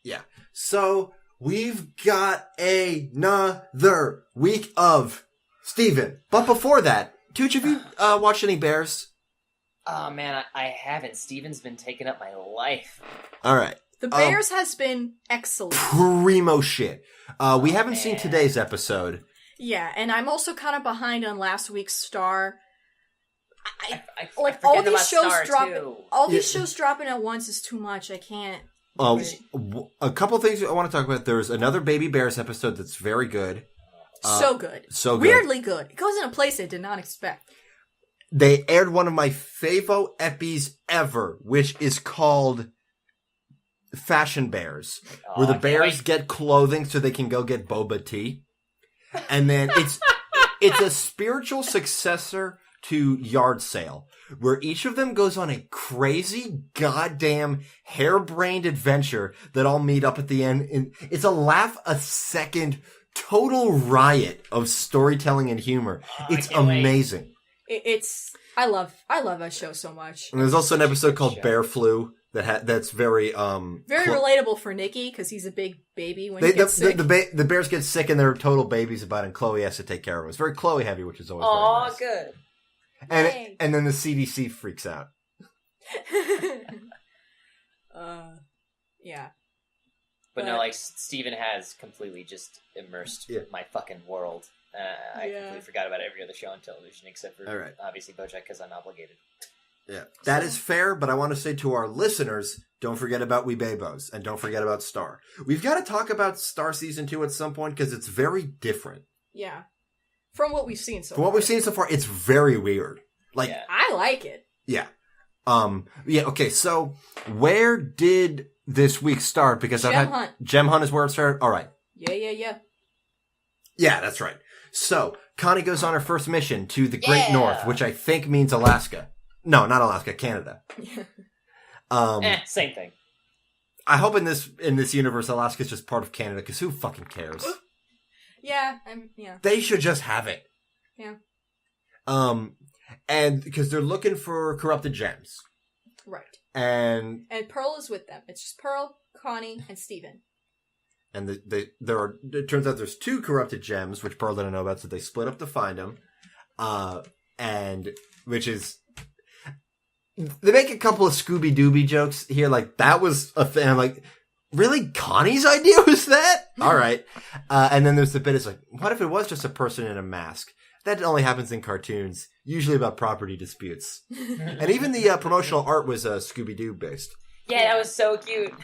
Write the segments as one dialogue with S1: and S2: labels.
S1: Yeah. So we've got another week of Steven. But before that, Tooch, have you watched any Bears?
S2: Oh, man, I haven't. Steven's been taking up my life.
S1: All right.
S3: The Bears has been excellent.
S1: Primo shit. We haven't seen today's episode.
S3: Yeah, and I'm also kind of behind on last week's Star.
S2: I
S3: all these shows
S2: Star
S3: dropping.
S2: too.
S3: All these shows dropping at once is too much. I can't.
S1: A couple things I want to talk about. There's another Baby Bears episode that's very good.
S3: So good.
S1: So good.
S3: Weirdly good. It goes in a place I did not expect.
S1: They aired one of my favo epis ever, which is called Fashion Bears, where the bears get clothing so they can go get boba tea. And then it's a spiritual successor to Yard Sale, where each of them goes on a crazy, goddamn, harebrained adventure that all meet up at the end. And it's a laugh a second, total riot of storytelling and humor. It's amazing.
S3: I love that show so much.
S1: And there's also an episode called Bear Flu that's very
S3: relatable for Nikki because he's a big baby when he gets sick.
S1: The bears get sick and they're total babies about it, and Chloe has to take care of them. It's very Chloe heavy, which is always very nice.
S2: Good.
S1: And then the CDC freaks out.
S3: Yeah.
S2: But no, like, Steven has completely just immersed my fucking world. I completely forgot about every other show on television except for, obviously, BoJack, because I'm obligated.
S1: Yeah, that is fair, but I want to say to our listeners, don't forget about We Babos, and don't forget about Star. We've got to talk about Star Season 2 at some point, because it's very different.
S3: Yeah. From what we've seen so far.
S1: From what we've seen so far, it's very weird. Like,
S3: I like it.
S1: Yeah. Okay, so where did this week start? Because Gem Hunt is where it started? All right.
S3: Yeah.
S1: Yeah, that's right. So, Connie goes on her first mission to the Great North, which I think means Alaska. No, not Alaska, Canada.
S2: Same thing.
S1: I hope in this universe, Alaska is just part of Canada, because who fucking cares?
S3: Yeah.
S1: They should just have it.
S3: Yeah.
S1: And because they're looking for corrupted gems.
S3: Right.
S1: And
S3: Pearl is with them. It's just Pearl, Connie, and Steven.
S1: And it turns out there's 2 corrupted gems, which Pearl didn't know about, so they split up to find them. And which is... They make a couple of Scooby-Dooby jokes here, like, that was a thing. I'm like, really? Connie's idea was that? All right. And then there's the bit, it's like, what if it was just a person in a mask? That only happens in cartoons, usually about property disputes. And even the promotional art was Scooby-Doo based.
S2: Yeah, that was so cute.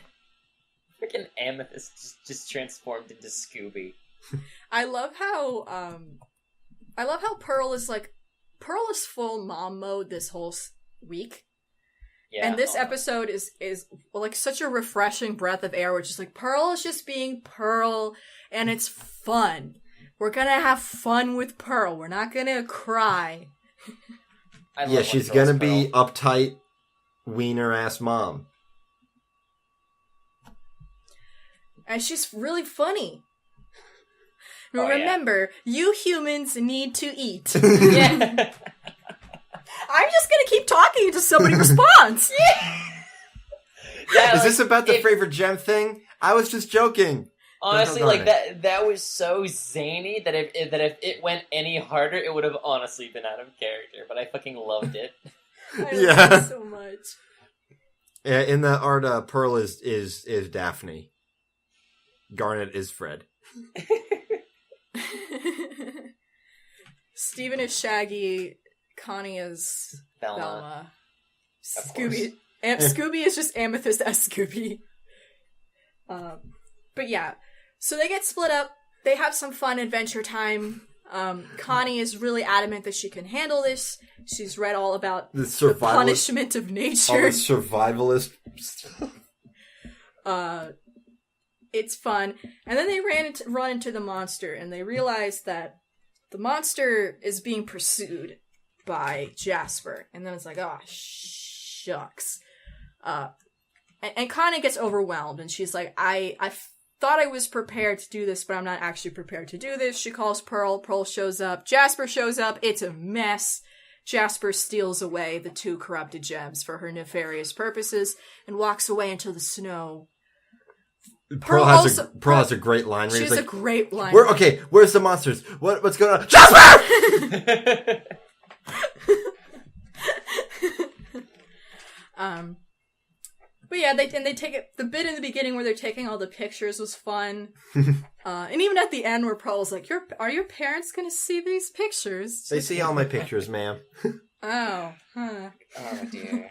S2: Freaking Amethyst just transformed into Scooby.
S3: I love how Pearl is full mom mode this whole week. Yeah, and this episode is like such a refreshing breath of air, which is like, Pearl is just being Pearl, and it's fun. We're gonna have fun with Pearl. We're not gonna cry.
S1: She's gonna be uptight, wiener-ass mom.
S3: And she's really funny. Remember, you humans need to eat. Yeah. I'm just gonna keep talking until somebody responds.
S2: Yeah,
S1: is this about the favorite gem thing? I was just joking.
S2: Honestly, that was so zany that if it went any harder, it would have honestly been out of character. But I fucking loved it.
S3: I love it so much.
S1: Yeah, in the art, Pearl is Daphne. Garnet is Fred.
S3: Steven is Shaggy. Connie is Velma. Scooby is just Amethyst as Scooby. But yeah, so they get split up. They have some fun adventure time. Connie is really adamant that she can handle this. She's read all about the punishment of nature. All the
S1: survivalist stuff.
S3: It's fun. And then they run into the monster, and they realize that the monster is being pursued by Jasper. And then it's like, oh, shucks. And Connie gets overwhelmed, and she's like, I thought I was prepared to do this, but I'm not actually prepared to do this. She calls Pearl. Pearl shows up. Jasper shows up. It's a mess. Jasper steals away the 2 corrupted gems for her nefarious purposes and walks away into the snow.
S1: Pearl has a great line.
S3: She has a great line.
S1: Where's the monsters? What's going on? Jasper!
S3: But yeah, they take it. The bit in the beginning where they're taking all the pictures was fun, and even at the end where Pearl's like, "Are your parents gonna see these pictures?"
S1: They see all my pictures, ma'am.
S3: Oh, huh.
S2: Oh dear.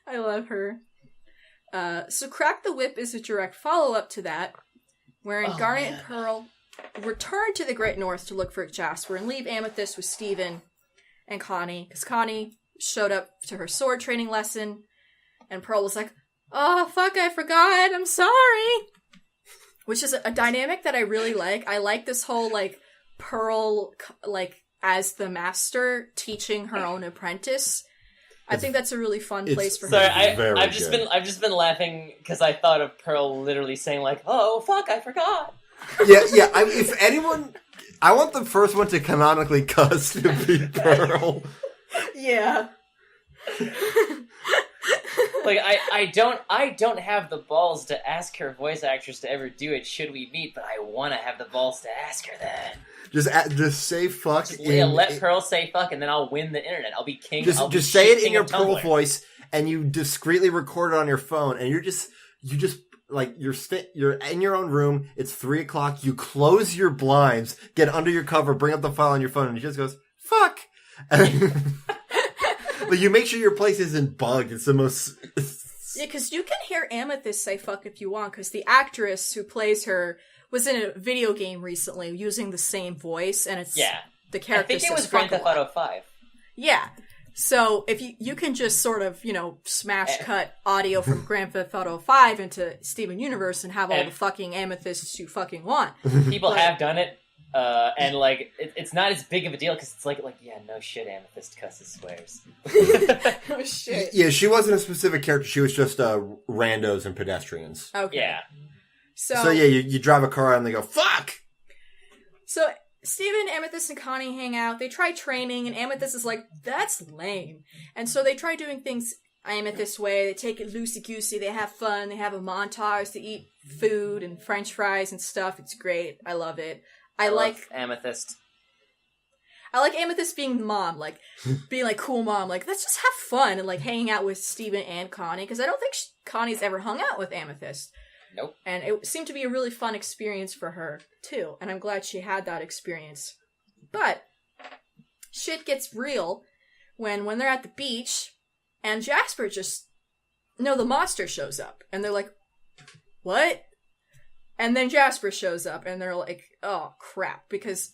S3: I love her. So Crack the Whip is a direct follow-up to that, wherein Garnet and Pearl return to the Great North to look for Jasper and leave Amethyst with Steven and Connie, because Connie showed up to her sword training lesson, and Pearl was like, "Oh, fuck, I forgot, I'm sorry." Which is a dynamic that I really like. I like this whole, like, Pearl, like, as the master, teaching her own apprentice. I think that's a really fun place for her.
S2: Sorry, I've just been laughing because I thought of Pearl literally saying like, "Oh fuck, I forgot."
S1: Yeah. If anyone, I want the first one to canonically cuss to be Pearl.
S3: Yeah.
S2: Like I don't have the balls to ask her voice actress to ever do it. Should we meet? But I want to have the balls to ask her that.
S1: Just say fuck.
S2: Let Pearl say fuck, and then I'll win the internet. I'll be king.
S1: Just say it in your Pearl voice, and you discreetly record it on your phone, and you're in your own room. It's 3:00. You close your blinds, get under your cover, bring up the file on your phone, and it just goes fuck. Like, you make sure your place isn't bugged. It's the most.
S3: Yeah, because you can hear Amethyst say fuck if you want, because the actress who plays her was in a video game recently using the same voice, and it's the character.
S2: I think it was Grand Theft Auto 5.
S3: Yeah. So if you can just sort of, smash cut audio from Grand Theft Auto 5 into Steven Universe and have all the fucking amethysts you fucking want.
S2: People have done it, and like it's not as big of a deal because it's like no shit, Amethyst cusses swears.
S3: Oh shit.
S1: Yeah, she wasn't a specific character. She was just randos and pedestrians.
S3: Okay.
S2: Yeah.
S3: So
S1: yeah, you drive a car and they go fuck.
S3: So Steven, Amethyst, and Connie hang out. They try training, and Amethyst is like, "That's lame." And so they try doing things Amethyst way. They take it loosey-goosey. They have fun. They have a montage. They eat food and French fries and stuff. It's great. I love it. I like
S2: Amethyst.
S3: I like Amethyst being mom, like, being like cool mom. Like, let's just have fun and like hanging out with Steven and Connie, because I don't think Connie's ever hung out with Amethyst.
S2: Nope.
S3: And it seemed to be a really fun experience for her, too. And I'm glad she had that experience. But shit gets real when they're at the beach and Jasper the monster shows up. And they're like, what? And then Jasper shows up and they're like, oh, crap. Because,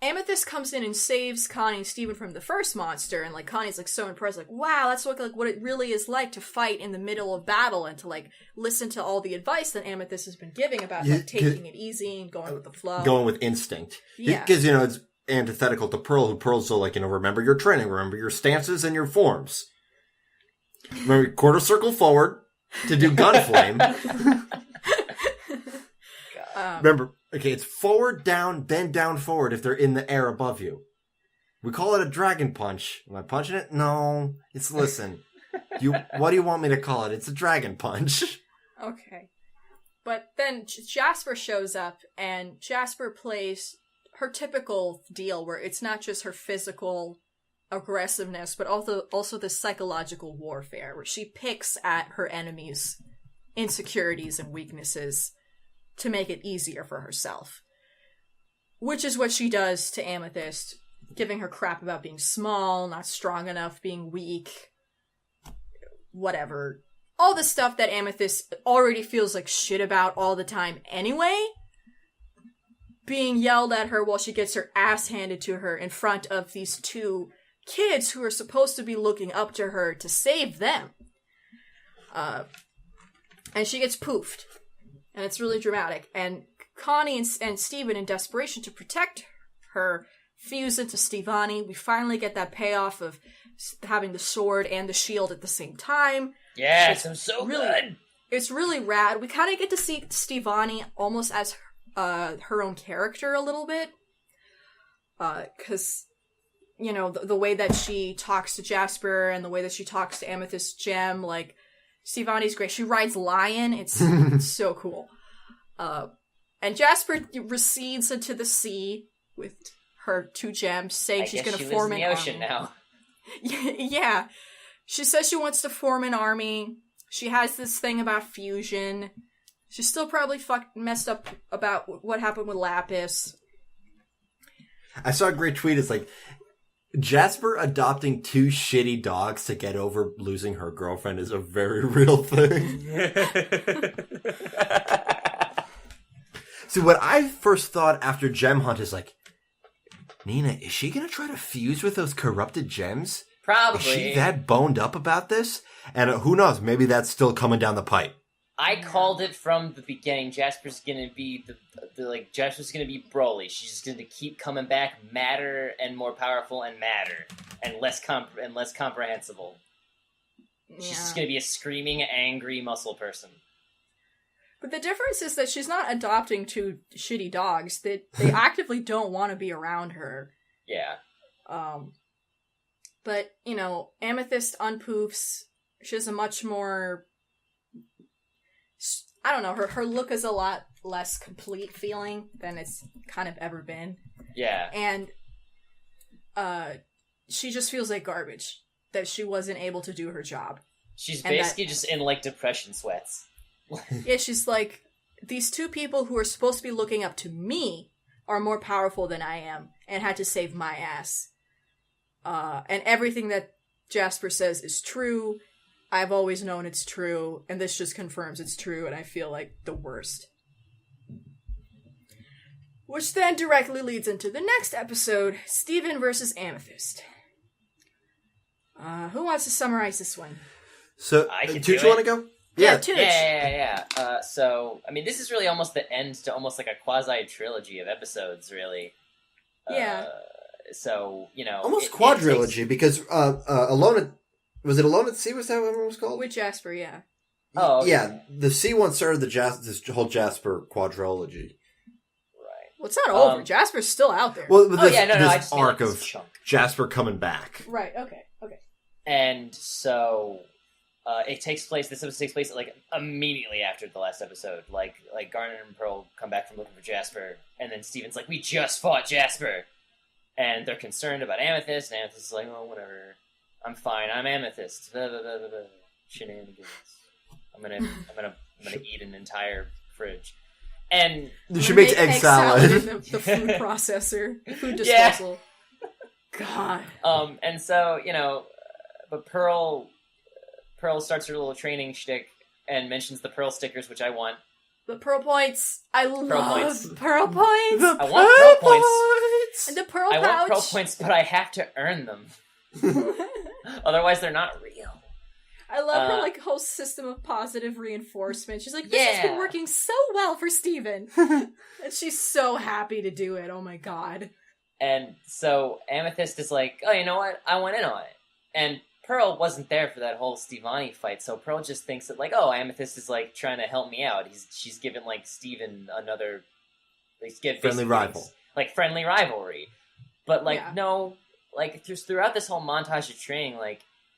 S3: Amethyst comes in and saves Connie and Steven from the first monster, and like Connie's like so impressed, like, wow, that's what it really is like to fight in the middle of battle and to like listen to all the advice that Amethyst has been giving about like taking it easy and going with the flow.
S1: Going with instinct.
S3: Yeah.
S1: Because, it's antithetical to Pearl, who Pearl's so like, remember your training, remember your stances and your forms. Remember, quarter circle forward to do gun flame. Remember, okay, it's forward, down, then down, forward if they're in the air above you. We call it a dragon punch. Am I punching it? No. It's, listen, what do you want me to call it? It's a dragon punch.
S3: Okay. But then Jasper shows up, and Jasper plays her typical deal where it's not just her physical aggressiveness, but also the psychological warfare, where she picks at her enemies' insecurities and weaknesses to make it easier for herself. Which is what she does to Amethyst, giving her crap about being small, not strong enough, being weak, whatever. All the stuff that Amethyst already feels like shit about all the time anyway, being yelled at her while she gets her ass handed to her in front of these two kids who are supposed to be looking up to her to save them. And she gets poofed. And it's really dramatic. And Connie and Steven, in desperation to protect her, fuse into Stevani. We finally get that payoff of having the sword and the shield at the same time.
S2: Yes, I'm so really good.
S3: It's really rad. We kind of get to see Stevani almost as her own character a little bit. Because, the way that she talks to Jasper and the way that she talks to Amethyst Gem, like, Stevani's great. She rides Lion. It's so cool. And Jasper recedes into the sea with her 2 gems, saying she's going to form an ocean now. Yeah. She says she wants to form an army. She has this thing about fusion. She's still probably messed up about what happened with Lapis.
S1: I saw a great tweet. It's like, Jasper adopting 2 shitty dogs to get over losing her girlfriend is a very real thing. See, what I first thought after Gem Hunt is like, Nina, is she going to try to fuse with those corrupted gems?
S2: Probably.
S1: Is she that boned up about this? And who knows, maybe that's still coming down the pipe.
S2: I called it from the beginning. Jasper's gonna be Jasper's gonna be Broly. She's just gonna keep coming back, madder and more powerful, and madder and less comprehensible. Yeah. She's just gonna be a screaming, angry muscle person.
S3: But the difference is that she's not adopting 2 shitty dogs. They actively don't want to be around her.
S2: Yeah.
S3: But Amethyst unpoofs. She has a much more. I don't know, her look is a lot less complete feeling than it's kind of ever been.
S2: Yeah.
S3: And she just feels like garbage, that she wasn't able to do her job.
S2: She's basically just in, depression sweats.
S3: Yeah, she's like, these 2 people who are supposed to be looking up to me are more powerful than I am, and had to save my ass. And everything that Jasper says is true. I've always known it's true, and this just confirms it's true, and I feel like the worst. Which then directly leads into the next episode, Steven versus Amethyst. Who wants to summarize this one?
S1: So, Tooch, you want to go?
S3: Yeah, Tooch.
S2: Yeah. So, I mean, this is really almost the end to almost like a quasi-trilogy of episodes, really.
S3: Yeah.
S2: So,
S1: almost quadrilogy, because Alone at... Was it Alone at Sea? Was that what it was called?
S3: With Jasper, yeah.
S2: Oh, okay.
S1: Yeah. The sea one started this whole Jasper quadrilogy.
S2: Right.
S3: Well, it's not over. Jasper's still out there.
S1: Well, this
S2: this
S1: arc of Jasper coming back.
S3: Right. Okay.
S2: And so, this episode takes place immediately after the last episode. Like Garnet and Pearl come back from looking for Jasper, and then Steven's like, "We just fought Jasper," and they're concerned about Amethyst, and Amethyst is like, "Oh, whatever. I'm fine. I'm Amethyst." Blah, blah, blah, blah, blah. Shenanigans. I'm gonna eat an entire fridge, and
S1: she makes egg salad.
S3: In the food processor, food disposal. Yeah. God.
S2: And so but Pearl starts her little training shtick and mentions the Pearl stickers, which I want.
S3: The Pearl points. I love Pearl points.
S2: I want Pearl points.
S3: And the Pearl pouch.
S2: I want Pearl points, but I have to earn them. Otherwise, they're not real.
S3: I love her whole system of positive reinforcement. She's like, this has been working so well for Steven. And she's so happy to do it. Oh my god. And
S2: so Amethyst is like, oh, you know what? I went in on it. And Pearl wasn't there for that whole Stevani fight, so Pearl just thinks that Amethyst is trying to help me out. She's given Steven another
S1: friendly rival.
S2: Friendly rivalry. But no. Throughout this whole montage of training,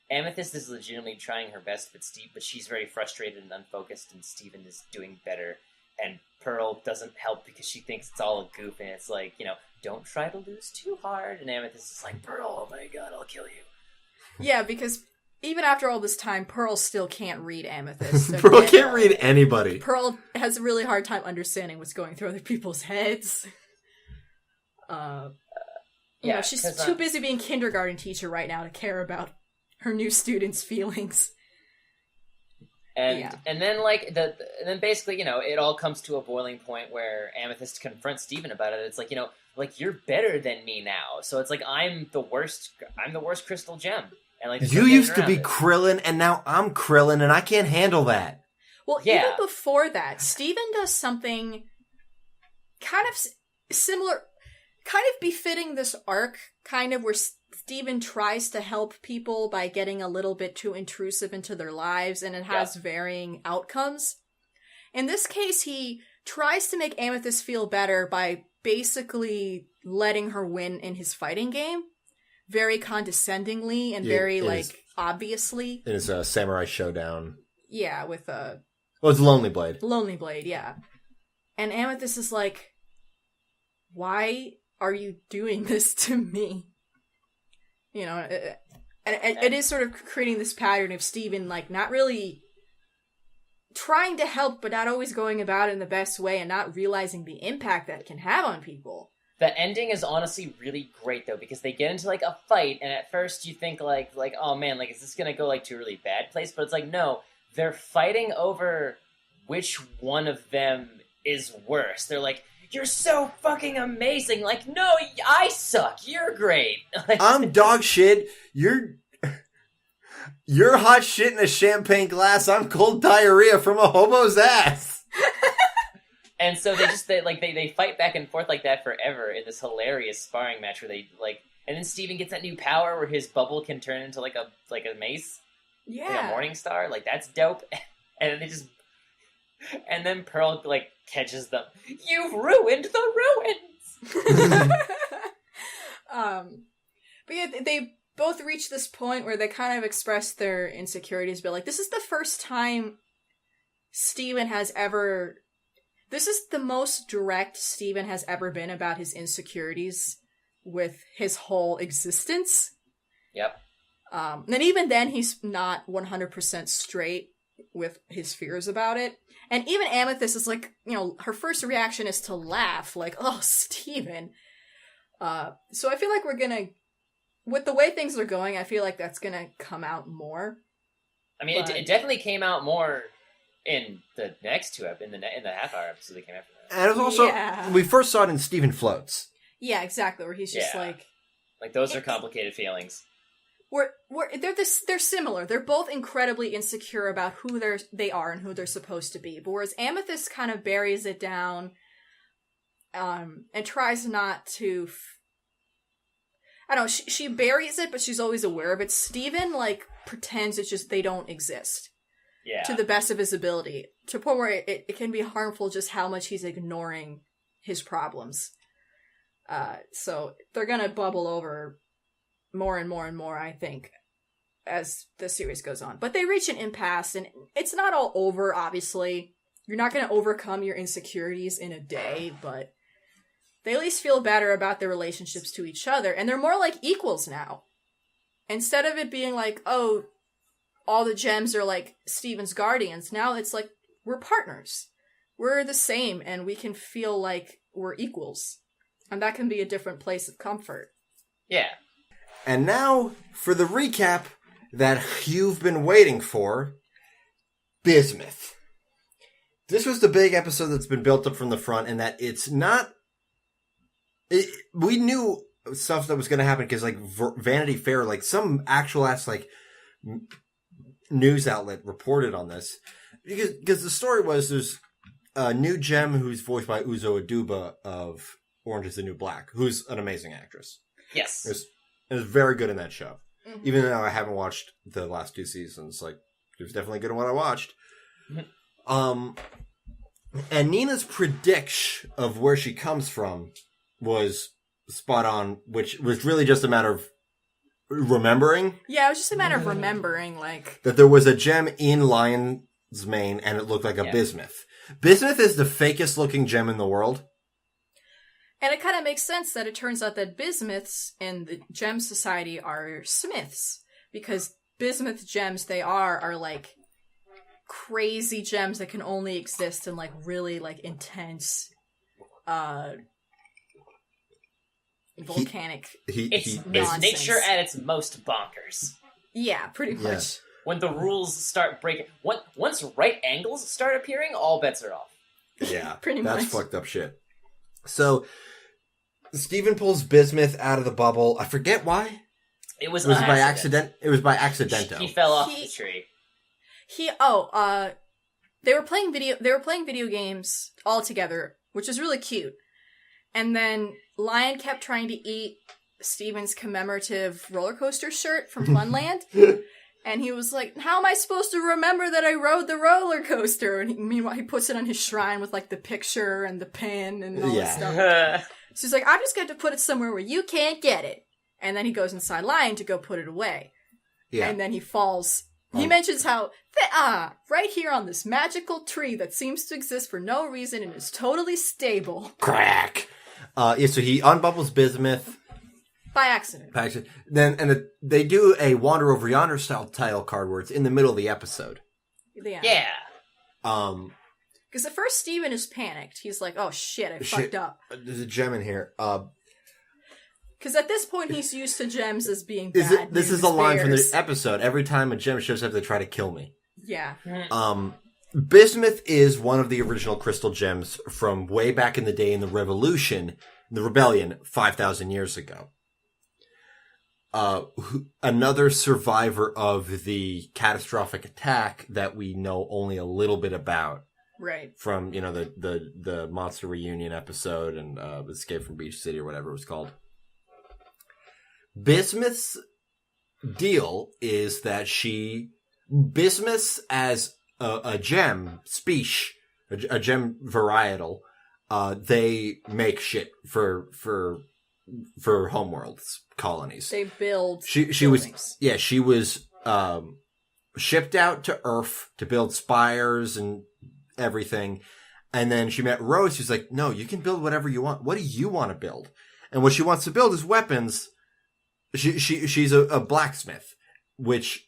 S2: Amethyst is legitimately trying her best with Steve, but she's very frustrated and unfocused, and Steven is doing better. And Pearl doesn't help because she thinks it's all a goof, and it's don't try to lose too hard. And Amethyst is like, Pearl, oh my god, I'll kill you.
S3: Yeah, because even after all this time, Pearl still can't read Amethyst. Okay?
S1: Pearl can't read anybody.
S3: Pearl has a really hard time understanding what's going through other people's heads. She's too busy being kindergarten teacher right now to care about her new students' feelings.
S2: And then basically, it all comes to a boiling point where Amethyst confronts Steven about it. It's you're better than me now. So it's I'm the worst crystal gem. And
S1: you used to be Krillin, and now I'm Krillin, and I can't handle that.
S3: Well, even before that, Steven does something kind of similar, kind of befitting this arc, kind of where Steven tries to help people by getting a little bit too intrusive into their lives, and it has varying outcomes. In this case, he tries to make Amethyst feel better by basically letting her win in his fighting game. Very condescendingly and very, obviously.
S1: In his Samurai Showdown
S3: Yeah, with
S1: Well, it's Lonely Blade.
S3: Lonely Blade, yeah. And Amethyst is like, why are you doing this to me? You know, and it is sort of creating this pattern of Steven, like, not really trying to help, but not always going about it in the best way and not realizing the impact that it can have on people.
S2: The ending is honestly really great, though, because they get into, like, a fight, and at first you think, like, oh, man, like, is this gonna go, like, to a really bad place? But it's like, no, they're fighting over which one of them is worse. They're like, you're so fucking amazing. Like, no, I suck. You're great. Like,
S1: I'm dog shit. You're hot shit in a champagne glass. I'm cold diarrhea from a hobo's ass.
S2: And so they fight back and forth like that forever in this hilarious sparring match where they like, and then Steven gets that new power where his bubble can turn into like a mace,
S3: Yeah,
S2: like a morning star. Like, that's dope. And then they just, and then Pearl like catches them. You've ruined the ruins.
S3: But yeah, they both reach this point where they kind of express their insecurities, but like, this is the first time Steven has ever... This is the most direct Steven has ever been about his insecurities with his whole existence.
S2: Yep.
S3: And even then, he's not 100% straight with his fears about it. And even Amethyst is like, you know, her first reaction is to laugh, like, oh, Steven. So I feel like we're gonna... With the way things are going, I feel like that's gonna come out more.
S2: I mean, it definitely came out more in the next two in the half-hour episode that came after that.
S1: And it was also, we first saw it in Stephen Floats.
S3: Yeah, exactly, where he's just like
S2: those are complicated feelings.
S3: They're similar. They're both incredibly insecure about who they are and who they're supposed to be. But whereas Amethyst kind of buries it down, and tries not to... I don't know, she buries it, but she's always aware of it. Steven, like, pretends it's just they don't exist.
S2: Yeah.
S3: To the best of his ability. To a point where it can be harmful just how much he's ignoring his problems. So they're gonna bubble over more and more and more, I think, as the series goes on. But they reach an impasse, and it's not all over, obviously. You're not gonna overcome your insecurities in a day, but they at least feel better about their relationships to each other, and they're more like equals now. Instead of it being like, oh, all the gems are like Steven's guardians, now it's like, we're partners. We're the same, and we can feel like we're equals. And that can be a different place of comfort.
S2: Yeah.
S1: And now, for the recap that you've been waiting for, Bismuth. This was the big episode that's been built up from the front, and that it's not... we knew stuff that was going to happen because, like, Vanity Fair, like, some actual-ass, like, news outlet reported on this. Because the story was there's a new gem who's voiced by Uzo Aduba of Orange is the New Black, who's an amazing actress.
S2: Yes.
S1: It was very good in that show. Mm-hmm. Even though I haven't watched the last two seasons, like, it was definitely good in what I watched. Mm-hmm. And Nina's prediction of where she comes from was spot on, which was really just a matter of remembering.
S3: Yeah, it was just a matter of remembering, like...
S1: that there was a gem in Lion's Mane, and it looked like a bismuth. Bismuth is the fakest looking gem in the world.
S3: And it kind of makes sense that it turns out that bismuths in the Gem Society are smiths. Because bismuth gems they are like crazy gems that can only exist in like really like intense volcanic
S2: it's nature at its most bonkers.
S3: Yeah, pretty much.
S1: Yeah.
S2: When the rules start breaking, once right angles start appearing, all bets are off.
S1: Yeah,
S3: pretty much.
S1: That's fucked up shit. So, Steven pulls bismuth out of the bubble. I forget why.
S2: It was
S1: by accident. It was by accidento.
S2: He fell off the tree.
S3: They were playing video games all together, which is really cute. And then Lion kept trying to eat Steven's commemorative roller coaster shirt from Funland. And he was like, how am I supposed to remember that I rode the roller coaster? And meanwhile, he puts it on his shrine with, like, the picture and the pin and all this stuff. So he's like, I'm just going to put it somewhere where you can't get it. And then he goes inside Lion to go put it away. Yeah. And then he falls He mentions how, right here on this magical tree that seems to exist for no reason and is totally stable.
S1: Crack! So he unbubbles bismuth.
S3: By accident.
S1: Then they do a Wander Over Yonder style title card where it's in the middle of the episode.
S2: Yeah.
S3: Because at first Steven is panicked. He's like, oh shit, I fucked up.
S1: There's a gem in here.
S3: Because at this point he's used to gems as being bad.
S1: This is a line from the episode. Every time a gem shows up, they try to kill me.
S3: Yeah.
S1: Bismuth is one of the original crystal gems from way back in the day in the rebellion 5,000 years ago. Another survivor of the catastrophic attack that we know only a little bit about.
S3: Right.
S1: From, the Monster Reunion episode and Escape from Beach City or whatever it was called. Bismuth's deal is that Bismuth as a gem species, a gem varietal, they make shit for homeworlds, colonies.
S3: They build
S1: She was shipped out to Earth to build spires and everything. And then she met Rose. She's like, no, you can build whatever you want. What do you want to build? And what she wants to build is weapons. She's a blacksmith, which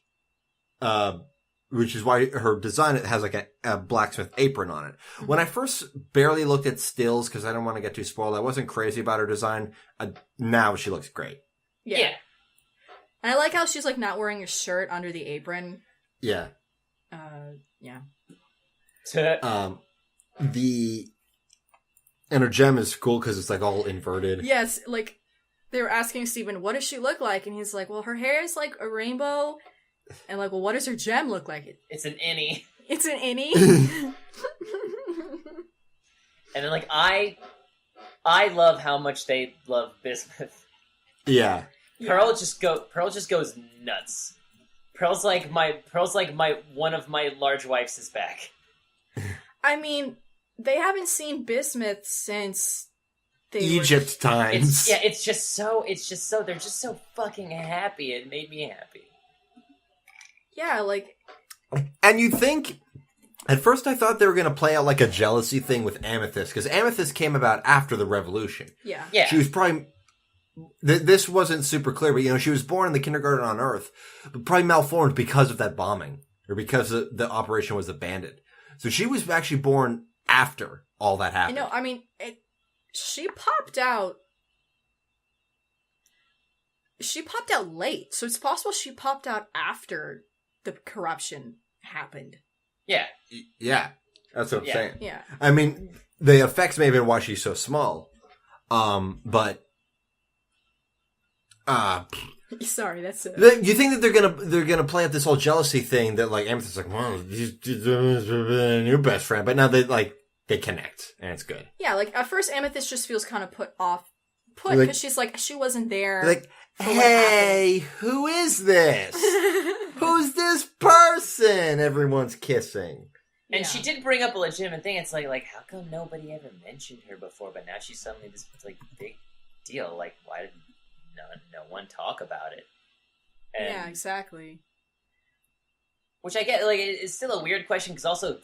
S1: is why her design has like a blacksmith apron on it. When I first barely looked at stills, because I don't want to get too spoiled, I wasn't crazy about her design. Now she looks great.
S3: Yeah. And I like how she's like not wearing a shirt under the apron.
S1: Yeah.
S3: Yeah.
S1: And her gem is cool because it's like all inverted.
S3: Yes, like they were asking Steven, what does she look like? And he's like, well, her hair is like a rainbow. And like, well, what does her gem look like?
S2: It's an innie.
S3: It's an innie?
S2: And then like I love how much they love bismuth.
S1: Yeah.
S2: Pearl just goes nuts. Pearl's like one of my large wives is back.
S3: I mean, they haven't seen bismuth since
S1: Egypt times.
S2: It's just so they're just so fucking happy. It made me happy.
S3: Yeah, like...
S1: And you think... At first I thought they were going to play out like a jealousy thing with Amethyst, because Amethyst came about after the revolution.
S3: Yeah.
S1: She was probably... This wasn't super clear, but she was born in the kindergarten on Earth, but probably malformed because of that bombing, or because the operation was abandoned. So she was actually born after all that happened.
S3: I mean, she popped out... She popped out late, so it's possible she popped out after the corruption happened.
S2: Yeah.
S1: Yeah. That's what I'm saying.
S3: Yeah.
S1: I mean, the effects may have been why she's so small. But...
S3: Sorry, that's it.
S1: You think that they're gonna play up this whole jealousy thing that like Amethyst's like, well, you're your best friend, but now they connect and it's good.
S3: Yeah, like at first Amethyst just feels kind of put because she's like she wasn't there.
S1: Like, hey, who is this? Who's this person? Everyone's kissing.
S2: And she did bring up a legitimate thing. It's like how come nobody ever mentioned her before, but now she's suddenly this like big deal? Like, why did no one talk about it? And,
S3: yeah, exactly.
S2: Which I get, like, it's still a weird question because also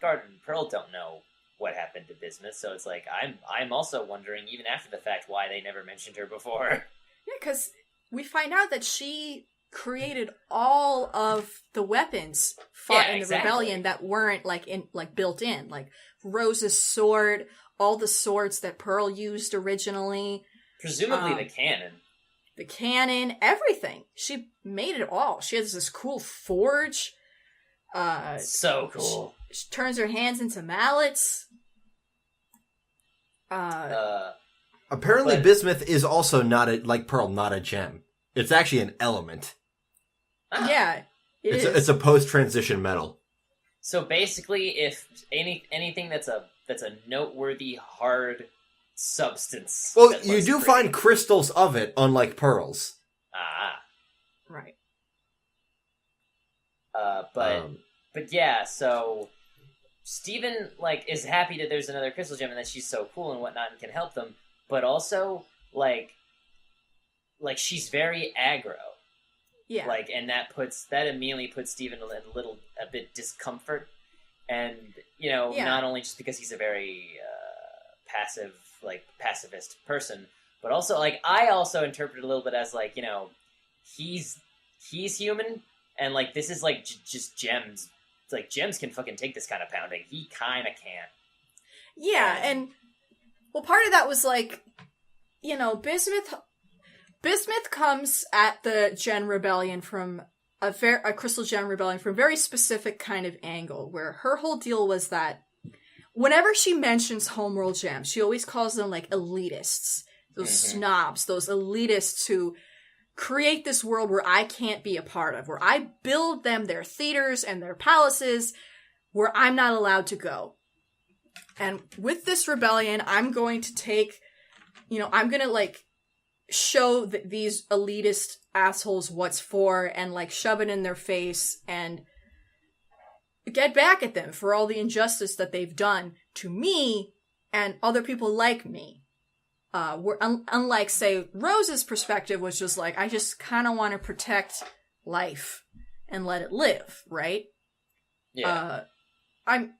S2: Garden and Pearl don't know what happened to Bismuth, so it's like I'm also wondering, even after the fact, why they never mentioned her before.
S3: Yeah, because we find out that she created all of the weapons fought in the rebellion that weren't built in, like Rose's sword, all the swords that Pearl used originally,
S2: presumably the
S3: cannon, everything. She made it all. She has this cool forge.
S2: So cool.
S3: She turns her hands into mallets.
S1: Apparently, bismuth is also like Pearl, not a gem. It's actually an element.
S3: Yeah,
S1: it's a post-transition metal.
S2: So basically, if anything that's a noteworthy hard substance.
S1: Well, you do find crystals of it, unlike pearls.
S3: Right.
S2: But yeah, so Steven, like, is happy that there's another crystal gem and that she's so cool and whatnot and can help them, but also, like she's very aggro.
S3: Yeah.
S2: Like, and that immediately puts Steven in a bit discomfort. And, not only just because he's a very pacifist person, but also, like, I also interpret it a little bit as, like, he's human, and, like, this is, like, just Gems. It's like, Gems can fucking take this kind of pounding. He kind of can't.
S3: Yeah, and, well, part of that was, like, Bismuth comes at the Gen Rebellion from a Crystal Gem Rebellion from a very specific kind of angle, where her whole deal was that whenever she mentions Homeworld Gems, she always calls them, like, elitists. Those snobs, those elitists who create this world where I can't be a part of, where I build them their theaters and their palaces where I'm not allowed to go. And with this rebellion, I'm going to take, I'm going to, like, show these elitist assholes what's for and, like, shove it in their face and get back at them for all the injustice that they've done to me and other people like me. Unlike, say, Rose's perspective was just like, I just kind of want to protect life and let it live, right?
S2: Yeah.
S3: And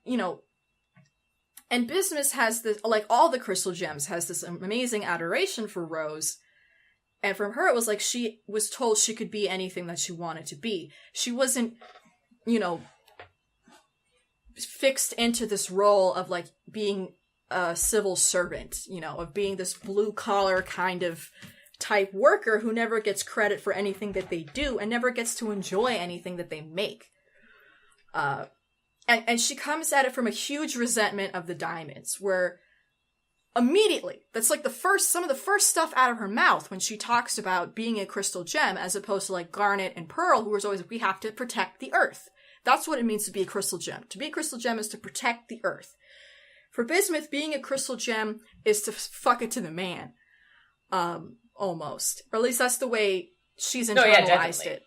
S3: Bismuth has this, like, all the Crystal Gems has this amazing adoration for Rose. And from her, it was like she was told she could be anything that she wanted to be. She wasn't, fixed into this role of, like, being a civil servant, of being this blue-collar kind of type worker who never gets credit for anything that they do and never gets to enjoy anything that they make. And she comes at it from a huge resentment of the diamonds, where immediately, that's like some of the first stuff out of her mouth when she talks about being a crystal gem, as opposed to, like, Garnet and Pearl, who was always, we have to protect the Earth. That's what it means to be a crystal gem. To be a crystal gem is to protect the Earth. For Bismuth, being a crystal gem is to fuck it to the man. Almost. Or at least that's the way she's internalized it.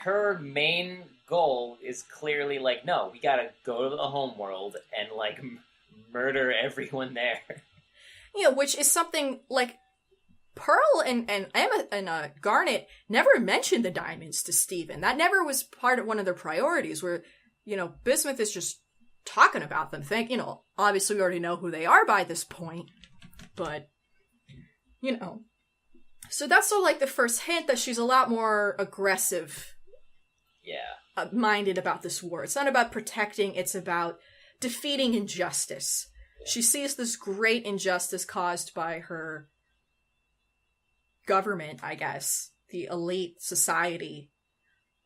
S2: Her main goal is clearly, like, no, we gotta go to the homeworld and, like, murder everyone there.
S3: Which is something, like, Pearl and Emma and Garnet never mentioned the diamonds to Steven. That never was part of one of their priorities, where, Bismuth is just talking about them. Obviously we already know who they are by this point, but, So that's sort of like the first hint that she's a lot more aggressive.
S2: Yeah.
S3: Minded about this war. It's not about protecting, it's about defeating injustice. She sees this great injustice caused by her government, I guess, the elite society,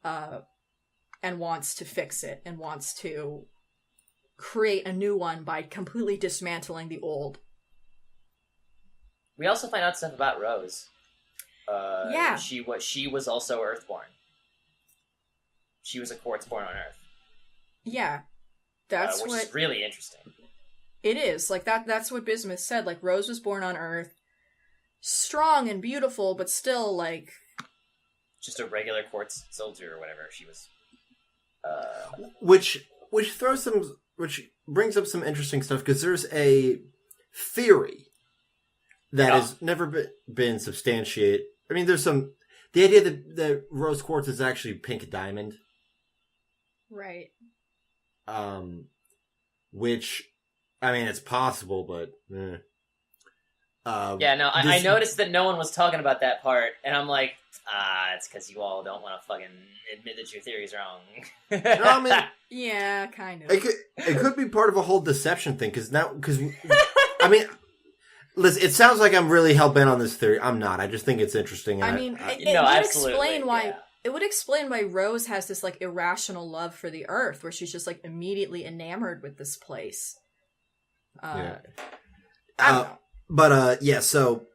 S3: and wants to fix it, and wants to create a new one by completely dismantling the old.
S2: We also find out stuff about Rose.
S3: Yeah.
S2: She was also Earthborn. She was a quartz born on Earth.
S3: Yeah.
S2: Which is really interesting.
S3: It is. Like, that's what Bismuth said. Like, Rose was born on Earth, strong and beautiful, but still, like,
S2: just a regular quartz soldier or whatever. She was.
S1: Which brings up some interesting stuff, because there's a theory that has never been substantiated. I mean, there's the idea that rose quartz is actually pink diamond.
S3: Right.
S1: Which, I mean, it's possible, but.
S2: I noticed that no one was talking about that part, and I'm like, it's because you all don't want to fucking admit that your theory's wrong.
S1: No, I mean,
S3: yeah, kind of.
S1: It could be part of a whole deception thing, because I mean, listen, it sounds like I'm really hell-bent on this theory. I'm not. I just think it's interesting.
S3: I mean, it would explain why. Yeah. It would explain why Rose has this, like, irrational love for the Earth, where she's just, like, immediately enamored with this place.
S1: Yeah.
S3: I don't know.
S1: But, yeah, so...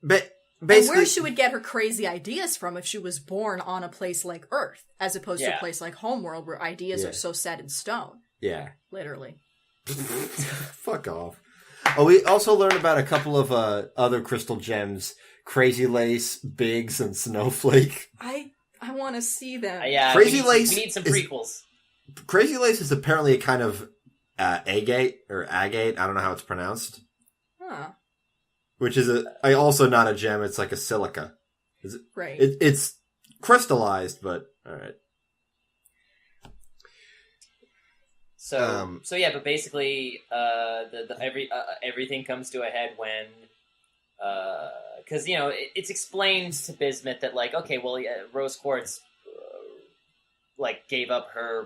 S1: Basically...
S3: And where she would get her crazy ideas from if she was born on a place like Earth, as opposed to a place like Homeworld, where ideas are so set in stone.
S1: Yeah.
S3: Literally.
S1: Fuck off. Oh, we also learned about a couple of other crystal gems. Crazy Lace, Biggs, and Snowflake.
S3: I want to see them.
S2: Yeah,
S1: Crazy
S2: we need some prequels. Crazy
S1: Lace is apparently a kind of agate, or agate. I don't know how it's pronounced.
S3: Huh.
S1: which is also not a gem. It's like a silica.
S3: Right.
S1: It's crystallized, but all right.
S2: So yeah, but basically, everything comes to a head when, because it's explained to Bismuth that like, okay, well, Rose Quartz, like gave up her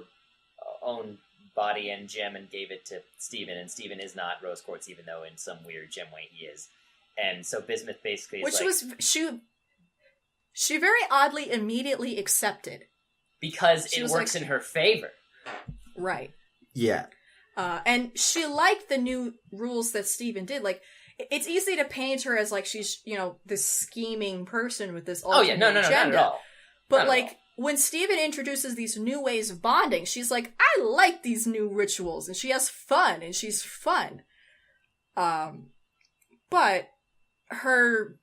S2: own body and gem and gave it to Steven, and Steven is not Rose Quartz, even though in some weird gem way he is. And so Bismuth basically is
S3: she very oddly immediately accepted.
S2: Because it works in her favor.
S3: Right.
S1: Yeah.
S3: And she liked the new rules that Steven did. Like, it's easy to paint her as like she's, this scheming person with this ultimate agenda.
S2: Not at all.
S3: But like, when Steven introduces these new ways of bonding, she's like, I like these new rituals, and she has fun, and she's fun. But her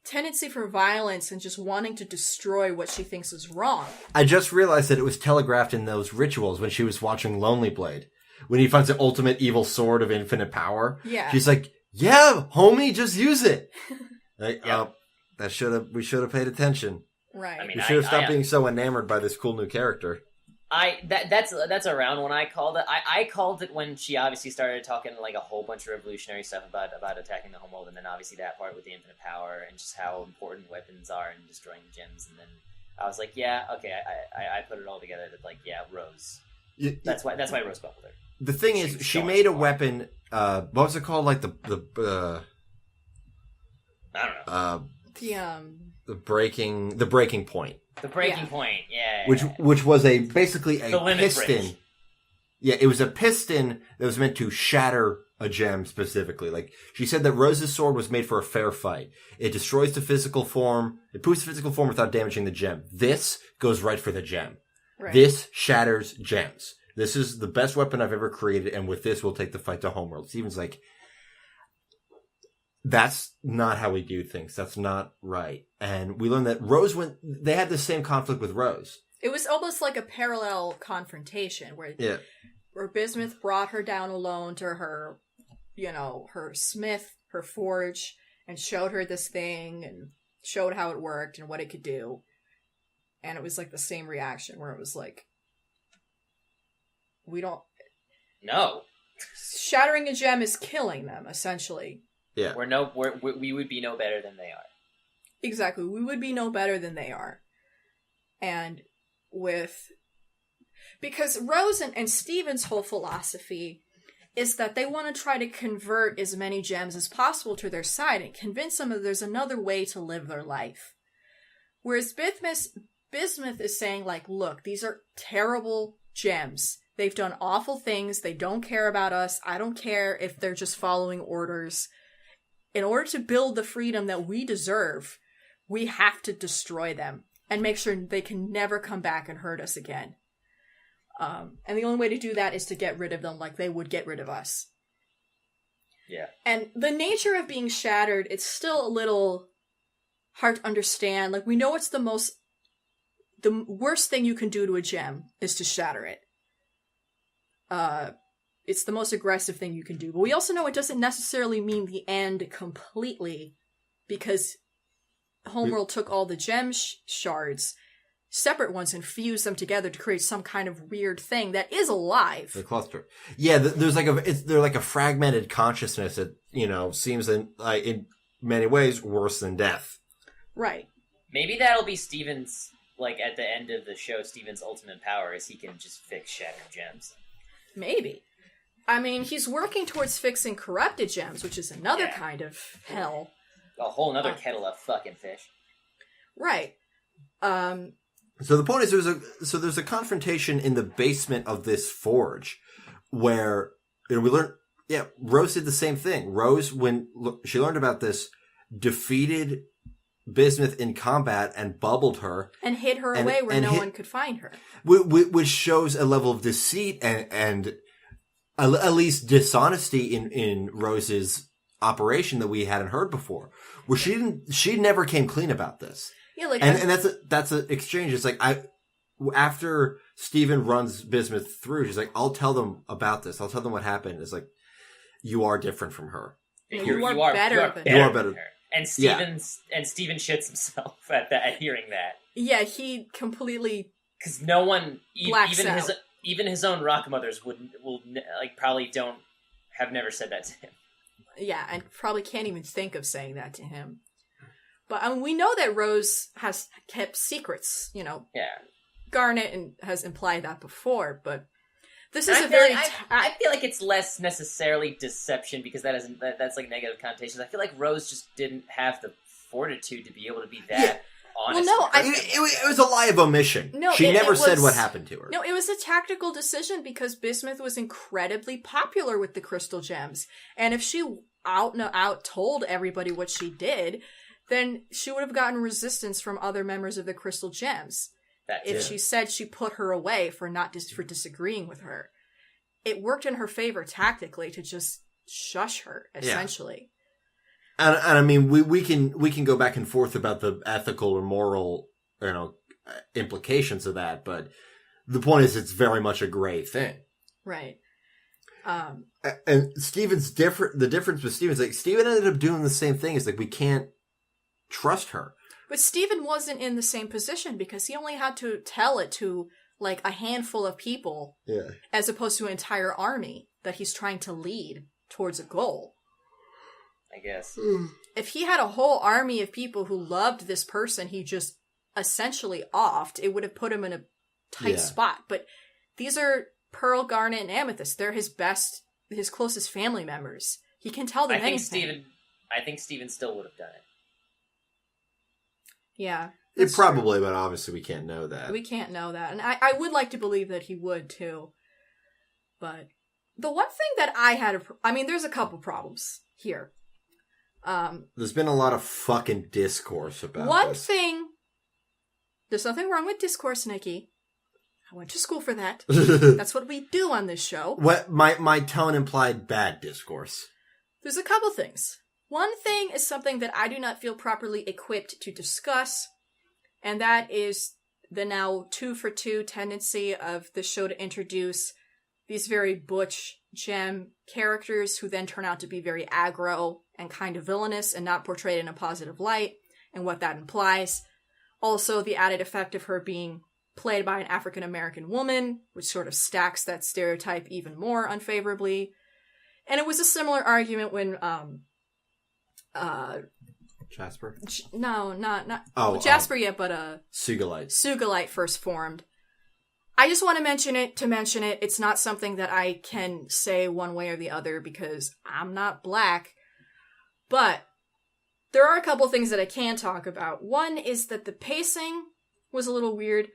S3: tendency for violence and just wanting to destroy what she thinks is wrong.
S1: I just realized that it was telegraphed in those rituals when she was watching Lonely Blade. When he finds the ultimate evil sword of infinite power.
S3: Yeah.
S1: She's like, yeah, homie, just use it. Like,
S2: Yep.
S1: we should have paid attention.
S3: Right.
S2: I mean,
S1: We should have stopped being so enamored by this cool new character.
S2: That's around when I called it. I called it when she obviously started talking like a whole bunch of revolutionary stuff about attacking the homeworld, and then obviously that part with the infinite power and just how important weapons are in destroying gems. And then I was like, yeah, okay, I put it all together. That like, yeah, Rose. That's why Rose bubbled her.
S1: The thing is, she made a weapon. What was it called? Like
S2: I don't know.
S1: The breaking point.
S2: The breaking point, yeah.
S1: Which was basically a piston.
S2: Break.
S1: Yeah, it was a piston that was meant to shatter a gem specifically. Like, she said that Rose's sword was made for a fair fight. It destroys the physical form. It proves the physical form without damaging the gem. This goes right for the gem.
S3: Right.
S1: This shatters gems. This is the best weapon I've ever created, and with this, we'll take the fight to Homeworld. Steven's like, that's not how we do things. That's not right. And we learned that Rose they had the same conflict with Rose.
S3: It was almost like a parallel confrontation where Bismuth brought her down alone to her, her smith, her forge, and showed her this thing and showed how it worked and what it could do. And it was like the same reaction where it was like,
S2: No.
S3: Shattering a gem is killing them, essentially.
S1: Yeah.
S2: We would be no better than they are.
S3: Exactly. We would be no better than they are. And because Rose and Steven's whole philosophy is that they want to try to convert as many gems as possible to their side and convince them that there's another way to live their life. Whereas Bismuth is saying, like, look, these are terrible gems. They've done awful things. They don't care about us. I don't care if they're just following orders. In order to build the freedom that we deserve, we have to destroy them and make sure they can never come back and hurt us again. And the only way to do that is to get rid of them like they would get rid of us.
S2: Yeah.
S3: And the nature of being shattered, it's still a little hard to understand. Like, we know it's the worst thing you can do to a gem is to shatter it. It's the most aggressive thing you can do. But we also know it doesn't necessarily mean the end completely, because Homeworld took all the gem shards, separate ones, and fused them together to create some kind of weird thing that is alive.
S1: The cluster. Yeah, there's they're like a fragmented consciousness that, seems in many ways worse than death.
S3: Right.
S2: Maybe that'll be Steven's, like, at the end of the show, Steven's ultimate power is he can just fix shattered gems.
S3: Maybe. I mean, he's working towards fixing corrupted gems, which is another kind of hell.
S2: A whole nother kettle of fucking fish.
S3: Right.
S1: So the point is, there's a confrontation in the basement of this forge where we learned. Yeah, Rose did the same thing. Rose, when she learned about this, defeated Bismuth in combat and bubbled her
S3: and hid her away where no one could find her,
S1: which shows a level of deceit and at least dishonesty in Rose's operation that we hadn't heard before, where she never came clean about this.
S3: Yeah, like,
S1: and that's an exchange. It's like, after Steven runs Bismuth through, she's like, I'll tell them about this. I'll tell them what happened. It's like, you are different from her.
S3: You are better than
S1: You are better.
S2: than her. And Steven shits himself at hearing that.
S3: Yeah, he completely
S2: because no one,
S3: out.
S2: even his own rock mothers probably have never said that to him.
S3: Yeah, and probably can't even think of saying that to him. But we know that Rose has kept secrets. You know,
S2: yeah.
S3: Garnet has implied that before, but this is
S2: I feel like it's less necessarily deception because that's like negative connotations. I feel like Rose just didn't have the fortitude to be able to be that honest.
S3: Well, no,
S1: it was a lie of omission.
S3: No,
S1: she never said
S3: was,
S1: what happened to her.
S3: No, it was a tactical decision because Bismuth was incredibly popular with the crystal gems, and if she out told everybody what she did, then she would have gotten resistance from other members of the crystal gems. If she said she put her away for disagreeing with her, it worked in her favor tactically to just shush her essentially.
S1: And I mean, we can go back and forth about the ethical or moral, implications of that, but the point is, it's very much a gray thing,
S3: right?
S1: And Steven's different. The difference with Steven's like Steven ended up doing the same thing. It's like we can't trust her.
S3: But Steven wasn't in the same position because he only had to tell it to like a handful of people, as opposed to an entire army that he's trying to lead towards a goal.
S2: I guess.
S3: If he had a whole army of people who loved this person he just essentially offed, it would have put him in a tight spot. But these are Pearl, Garnet, and Amethyst. They're his closest family members. He can tell them anything.
S2: I think Steven still would have done it.
S3: Yeah.
S1: It probably, but obviously we can't know that.
S3: We can't know that. And I would like to believe that he would, too. But the one thing that I had... there's a couple problems here.
S1: There's been a lot of fucking discourse about
S3: one thing... There's nothing wrong with discourse, Nikki. I went to school for that. That's what we do on this show.
S1: What my tone implied bad discourse.
S3: There's a couple things. One thing is something that I do not feel properly equipped to discuss, and that is the now 2-for-2 tendency of the show to introduce these very butch gem characters who then turn out to be very aggro and kind of villainous and not portrayed in a positive light, and what that implies. Also, the added effect of her being played by an African-American woman, which sort of stacks that stereotype even more unfavorably. And it was a similar argument when,
S1: Jasper?
S3: No, not Jasper yet, but Sugalite first formed. I just want to mention it. It's not something that I can say one way or the other because I'm not black. But there are a couple things that I can talk about. One is that the pacing was a little weird.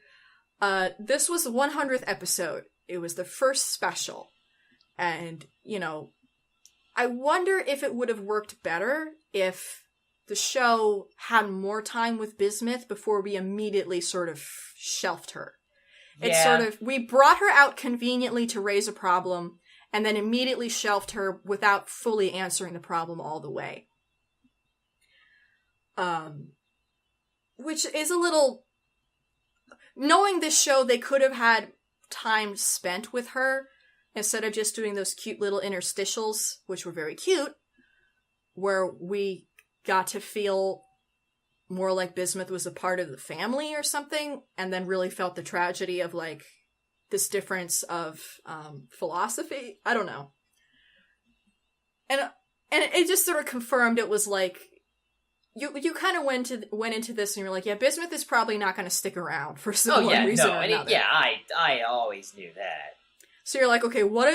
S3: This was the 100th episode. It was the first special. And, I wonder if it would have worked better if the show had more time with Bismuth before we immediately sort of shelved her.
S2: Yeah.
S3: We brought her out conveniently to raise a problem, and then immediately shelved her without fully answering the problem all the way. Which is a little... Knowing this show, they could have had time spent with her, instead of just doing those cute little interstitials, which were very cute, where we got to feel more like Bismuth was a part of the family or something, and then really felt the tragedy of, like, this difference of philosophy. I don't know. And it just sort of confirmed it was like, you kind of went into this and you're like, yeah, Bismuth is probably not going to stick around for some reason or another.
S2: I always knew that.
S3: So you're like, okay, what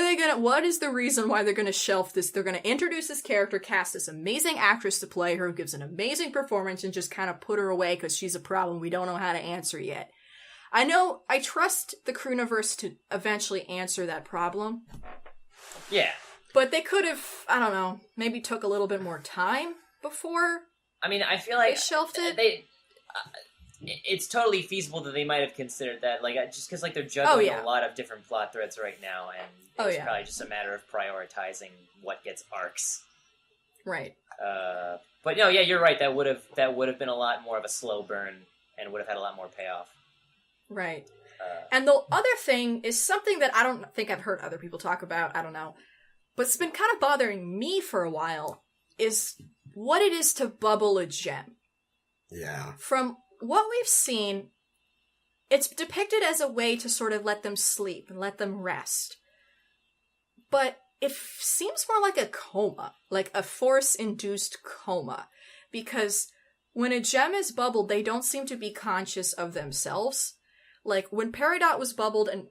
S3: is the reason why they're going to shelf this? They're going to introduce this character, cast this amazing actress to play her, who gives an amazing performance, and just kind of put her away because she's a problem we don't know how to answer yet. I trust the Crooniverse to eventually answer that problem.
S2: Yeah.
S3: But they could have, I don't know, maybe took a little bit more time before.
S2: I feel like
S3: they shelved it.
S2: It's totally feasible that they might have considered that, like, just because, like, they're juggling a lot of different plot threads right now, and it's probably just a matter of prioritizing what gets arcs.
S3: Right.
S2: But no, yeah, you're right. That would have been a lot more of a slow burn, and would have had a lot more payoff.
S3: Right. And the other thing is something that I don't think I've heard other people talk about. I don't know, but it's been kind of bothering me for a while. is what it is to bubble a gem.
S1: Yeah.
S3: From what we've seen, it's depicted as a way to sort of let them sleep and let them rest. But it seems more like a coma, like a force-induced coma. Because when a gem is bubbled, they don't seem to be conscious of themselves. Like, when Peridot was bubbled and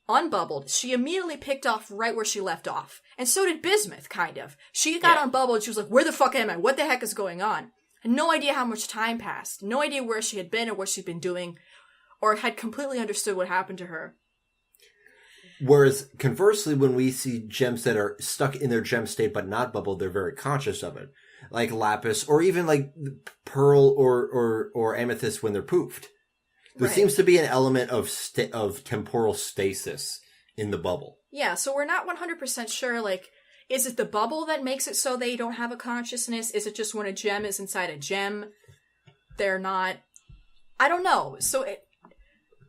S3: unbubbled, she immediately picked off right where she left off. And so did Bismuth, kind of. She got unbubbled and she was like, where the fuck am I? What the heck is going on? Had no idea how much time passed. No idea where she had been or what she'd been doing. Or had completely understood what happened to her.
S1: Whereas, conversely, when we see gems that are stuck in their gem state but not bubbled, they're very conscious of it. Like Lapis, or even like Pearl or Amethyst when they're poofed. There seems to be an element of temporal stasis in the bubble.
S3: Yeah, so we're not 100% sure, like, is it the bubble that makes it so they don't have a consciousness? Is it just when a gem is inside a gem, they're not? I don't know. So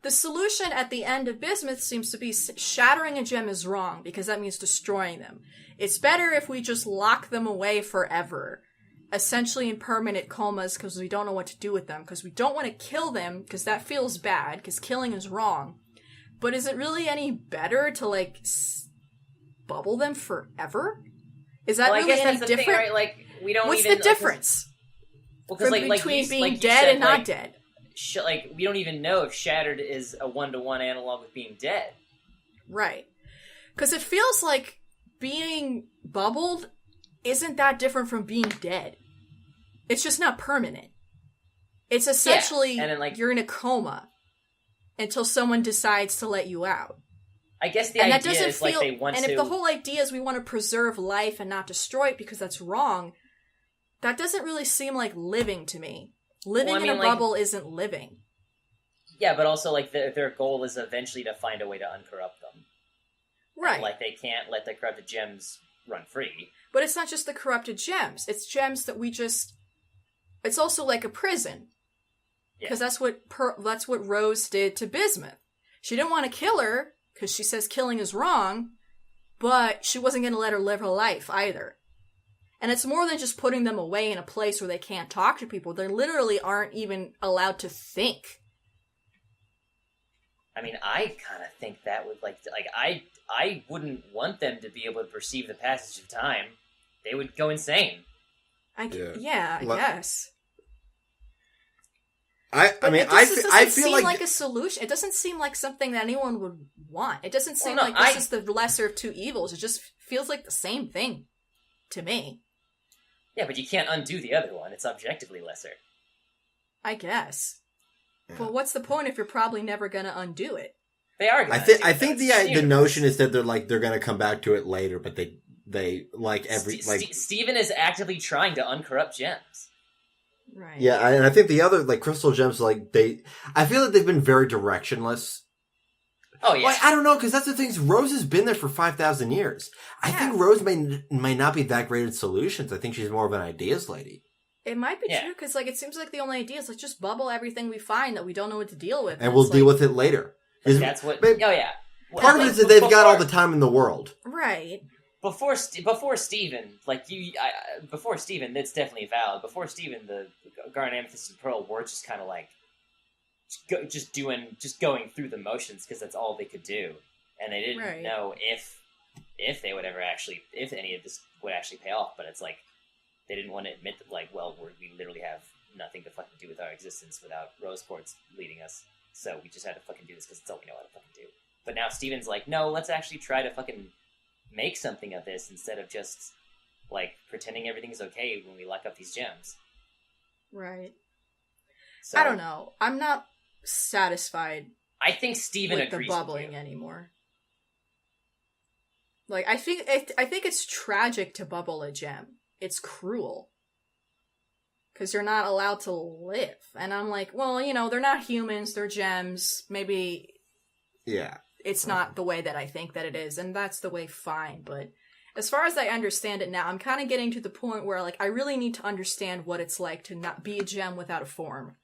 S3: the solution at the end of Bismuth seems to be shattering a gem is wrong, because that means destroying them. It's better if we just lock them away forever, essentially in permanent comas, because we don't know what to do with them, because we don't want to kill them, because that feels bad, because killing is wrong. But is it really any better to, like, bubble them forever? Is that really any different?
S2: Thing, right? Like, we don't
S3: What's
S2: even,
S3: the difference between being dead and not dead?
S2: Like, we don't even know if Shattered is a 1-to-1 analog with being dead.
S3: Right. Because it feels like being bubbled isn't that different from being dead. It's just not permanent. It's essentially,
S2: and then, like,
S3: you're in a coma until someone decides to let you out.
S2: I guess the idea is like they want to...
S3: And if the whole idea is we want to preserve life and not destroy it because that's wrong, that doesn't really seem like living to me. Living in a bubble isn't living.
S2: Yeah, but also, like, their goal is eventually to find a way to uncorrupt them.
S3: Right.
S2: And, like, they can't let the corrupted gems run free.
S3: But it's not just the corrupted gems. It's gems that we just... It's also like a prison. Because that's what Rose did to Bismuth. She didn't want to kill her, because she says killing is wrong, but she wasn't going to let her live her life either. And it's more than just putting them away in a place where they can't talk to people. They literally aren't even allowed to think.
S2: I mean, I kind of think that would, like I wouldn't want them to be able to perceive the passage of time. They would go insane.
S3: I guess.
S1: I mean, I feel like... It doesn't seem
S3: like a solution. It doesn't seem like something that anyone would want. It doesn't seem like this is the lesser of two evils. It just feels like the same thing to me.
S2: Yeah, but you can't undo the other one. It's objectively lesser.
S3: I guess. Yeah. Well, what's the point if you're probably never going to undo it?
S2: They are going
S1: to. I think the notion is that they're going to come back to it later, but they like every
S2: Steven is actively trying to uncorrupt gems.
S3: Right.
S1: Yeah, and I think the other, like, crystal gems, like, I feel like they've been very directionless.
S2: Oh, yeah.
S1: Like, I don't know, because that's the thing, Rose has been there for 5,000 years. I think Rose may not be that great at solutions. I think she's more of an ideas lady.
S3: It might be true, because, like, it seems like the only idea is, like, just bubble everything we find that we don't know what to deal with.
S1: And we'll deal with it later.
S2: That's what... Oh, yeah.
S1: Part of it is that they've got all the time in the world.
S3: Right.
S2: Before Steven, before Steven, that's definitely valid. Before Steven, the Garnet, Amethyst, and Pearl were just kind of like, just going through the motions because that's all they could do, and they didn't know if they would ever actually, if any of this would actually pay off. But it's like they didn't want to admit that, like, well, we literally have nothing to fucking do with our existence without Rose Quartz leading us, so we just had to fucking do this because it's all we know how to fucking do. But now Steven's like, no, let's actually try to fucking make something of this instead of just, like, pretending everything's okay when we lock up these gems.
S3: Right.
S2: So,
S3: I don't know. I'm not satisfied.
S2: I think Steven
S3: agrees with the bubbling anymore. Like, I think it's tragic to bubble a gem. It's cruel. Because you're not allowed to live. And I'm like, well, you know, they're not humans, they're gems. Maybe...
S1: Yeah.
S3: It's not the way that I think that it is, and that's the way fine, but as far as I understand it now, I'm kind of getting to the point where, like, I really need to understand what it's like to not be a gem without a form.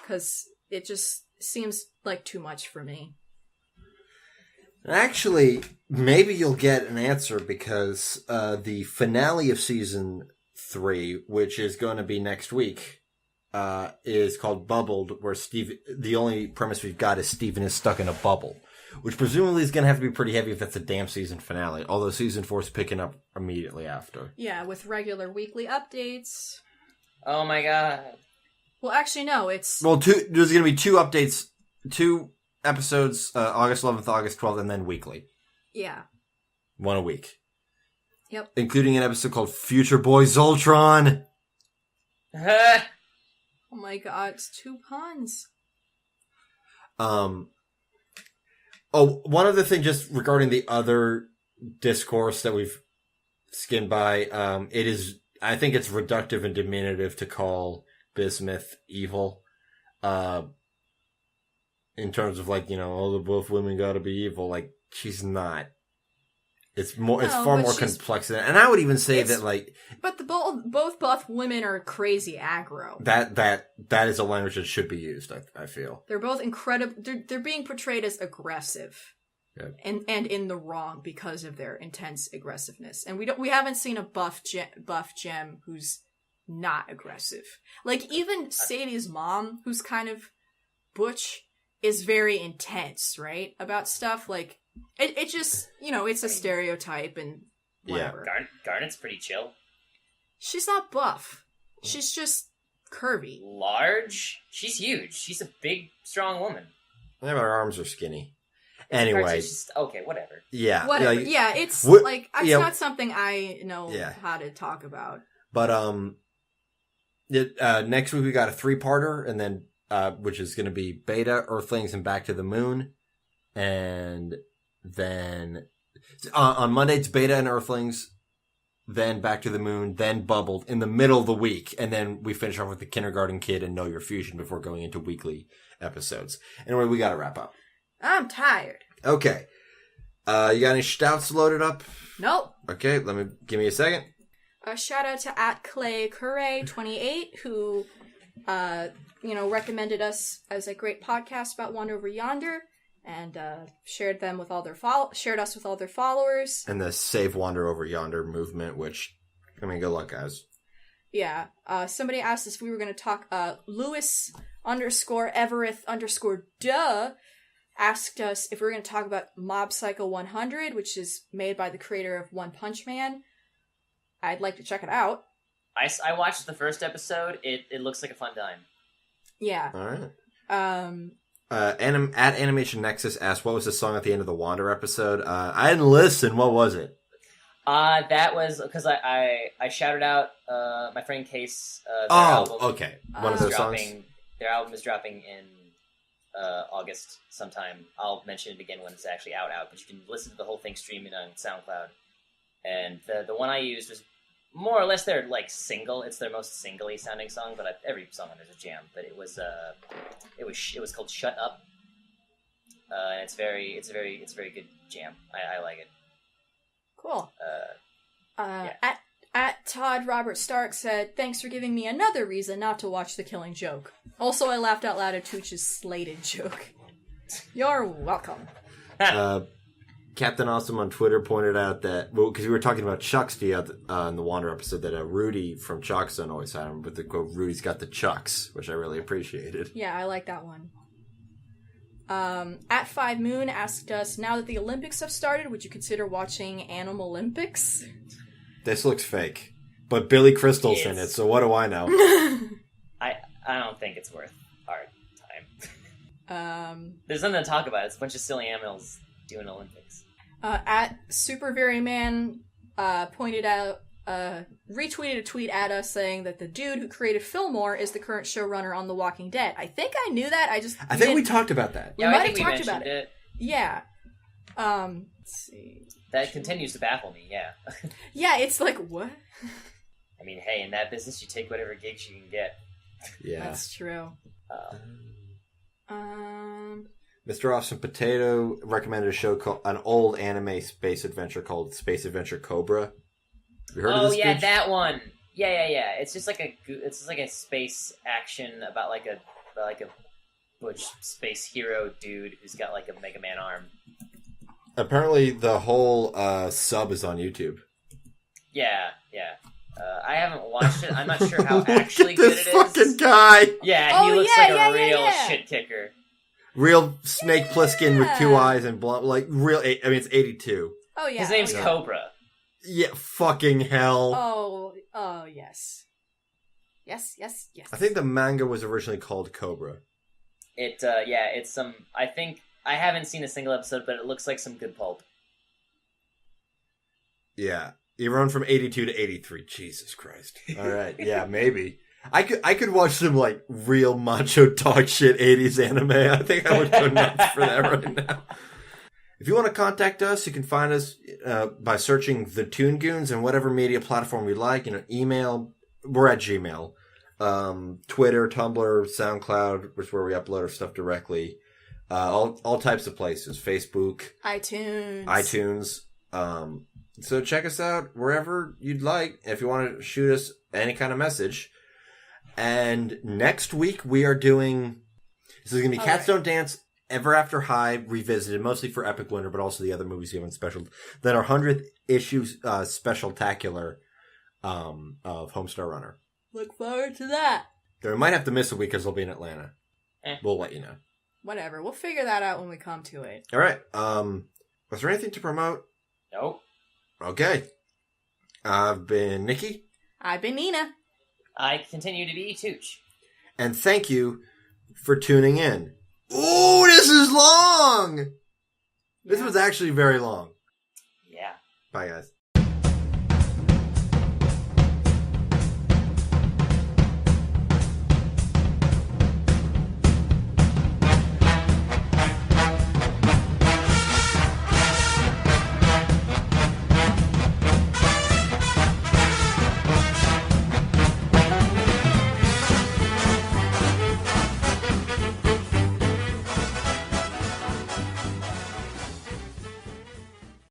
S3: Because it just seems like too much for me.
S1: Actually, maybe you'll get an answer because the finale of season 3, which is going to be next week, is called Bubbled, where the only premise we've got is Steven is stuck in a bubble, which presumably is going to have to be pretty heavy if that's a damn season finale, although season 4 is picking up immediately after.
S3: Yeah, with regular weekly updates.
S2: Oh my god.
S3: Well, actually, no, it's...
S1: Well, there's going to be 2 updates, 2 episodes, August 11th, August 12th, and then weekly.
S3: Yeah.
S1: 1 a week.
S3: Yep.
S1: Including an episode called Future Boy Zoltron.
S3: Oh my god, it's 2 puns.
S1: Oh, one other thing just regarding the other discourse that we've skimmed by, I think it's reductive and diminutive to call Bismuth evil. In terms of both women gotta be evil. Like, she's not. It's far more complex than that. And I would even say that
S3: But both buff women are crazy aggro.
S1: That is a language that should be used, I feel.
S3: They're both incredible. They're being portrayed as aggressive.
S1: Yeah.
S3: And in the wrong because of their intense aggressiveness. And we haven't seen a buff gem who's not aggressive. Like, even Sadie's mom, who's kind of butch, is very intense, right? About stuff. Like, it just, it's a stereotype and whatever.
S2: Yeah. Garnet's pretty chill.
S3: She's not buff. She's just curvy.
S2: Large? She's huge. She's a big, strong woman.
S1: Yeah, but her arms are skinny. Anyway.
S2: Okay, whatever.
S1: Yeah.
S3: Whatever. It's not something I know how to talk about.
S1: But, next week we got a 3-parter, and then, which is going to be Beta, Earthlings, and Back to the Moon. And then, on Monday it's Beta and Earthlings, then Back to the Moon, then Bubbled in the middle of the week. And then we finish off with the Kindergarten Kid and Know Your Fusion before going into weekly episodes. Anyway, we got to wrap up.
S3: I'm tired.
S1: Okay. You got any stouts loaded up?
S3: Nope.
S1: Okay, give me a second.
S3: A shout out to @ClayCurray28 who, recommended us as a great podcast about Wander Over Yonder, and shared us with all their followers.
S1: And the Save Wander Over Yonder movement, which, good luck, guys.
S3: Yeah. Somebody asked us if we were going to talk. Lewis_Everett_duh asked us if we were going to talk about Mob Psycho 100, which is made by the creator of One Punch Man. I'd like to check it out.
S2: I watched the first episode. It looks like a fun time.
S3: Yeah.
S1: All right. Animation Nexus asked, what was the song at the end of the Wander episode? I didn't listen. What was it?
S2: That was because I shouted out my friend Case. Their album.
S1: Okay. One of those songs.
S2: Their album is dropping in August sometime. I'll mention it again when it's actually out, but you can listen to the whole thing streaming on SoundCloud. And the one I used was more or less their single. It's their most singly sounding song, but every song on there's a jam. But it was called "Shut Up." And it's a very good jam. I like it.
S3: Cool.
S2: Yeah.
S3: At Todd Robert Stark said, "Thanks for giving me another reason not to watch The Killing Joke." Also, I laughed out loud at Tooch's slated joke. You're welcome.
S1: Captain Awesome on Twitter pointed out that, because we were talking about Chucks in the Wander episode, that Rudy from Chucks always had him, but the quote, "Rudy's got the Chucks," which I really appreciated.
S3: Yeah, I like that one. At 5 Moon asked us, now that the Olympics have started, would you consider watching Animal Olympics?
S1: This looks fake. But Billy Crystal's in it, so what do I know?
S2: I don't think it's worth our
S3: time.
S2: There's nothing to talk about. It's a bunch of silly animals doing Olympics.
S3: At Super Very Man pointed out, retweeted a tweet at us saying that the dude who created Fillmore is the current showrunner on The Walking Dead. I think I knew that. I think
S1: we talked about that.
S3: We might have talked about it. Yeah. Let's see.
S2: That continues to baffle me, yeah.
S3: Yeah, it's like, what?
S2: I mean, hey, in that business, you take whatever gigs you can get.
S1: Yeah.
S3: That's true.
S1: Mr. Awesome Potato recommended a show called an old anime space adventure called Space Adventure Cobra. Have you heard of this?
S2: Oh yeah,
S1: bitch?
S2: that one. Yeah. It's just like a space action about like a butch space hero dude who's got like a Mega Man arm.
S1: Apparently, the whole sub is on YouTube.
S2: Yeah. I haven't watched it. I'm not sure how
S1: Look
S2: actually
S1: at
S2: good
S1: this
S2: it is.
S1: fucking guy.
S2: Yeah, he
S3: Oh,
S2: looks
S3: yeah,
S2: like a
S3: yeah,
S2: real
S3: yeah.
S2: shit kicker.
S1: Real Snake Plissken with 2
S3: Yeah.
S1: eyes and blonde, like real. I mean, it's 82.
S3: Oh yeah.
S2: His name's
S3: oh, yeah.
S2: Cobra.
S1: Yeah, fucking hell.
S3: Oh yes. Yes.
S1: I think the manga was originally called Cobra.
S2: It's some. I think I haven't seen a single episode, but it looks like some good pulp.
S1: Yeah, he run from 82 to 83. Jesus Christ. All right, yeah, maybe. I could watch some like real macho dog shit 80s anime. I think I would go nuts for that right now. If you want to contact us, you can find us by searching the Toon Goons and whatever media platform you like. Email. We're at Gmail, Twitter, Tumblr, SoundCloud, which is where we upload our stuff directly. All types of places. Facebook,
S3: iTunes.
S1: So check us out wherever you'd like. If you want to shoot us any kind of message. And next week we are doing. This is going to be Cats Don't Dance. Ever After High revisited, mostly for Epic Winter, but also the other movies given special. Then our 100th issue special-tacular of Homestar Runner.
S3: Look forward to that.
S1: Then we might have to miss a week because they'll be in Atlanta. We'll let you know.
S3: Whatever. We'll figure that out when we come to it.
S1: All right. Was there anything to promote?
S2: Nope.
S1: Okay. I've been Nikki.
S3: I've been Nina.
S2: I continue to be Tooch.
S1: And thank you for tuning in. Ooh, this is long! This was actually very long.
S2: Yeah.
S1: Bye, guys.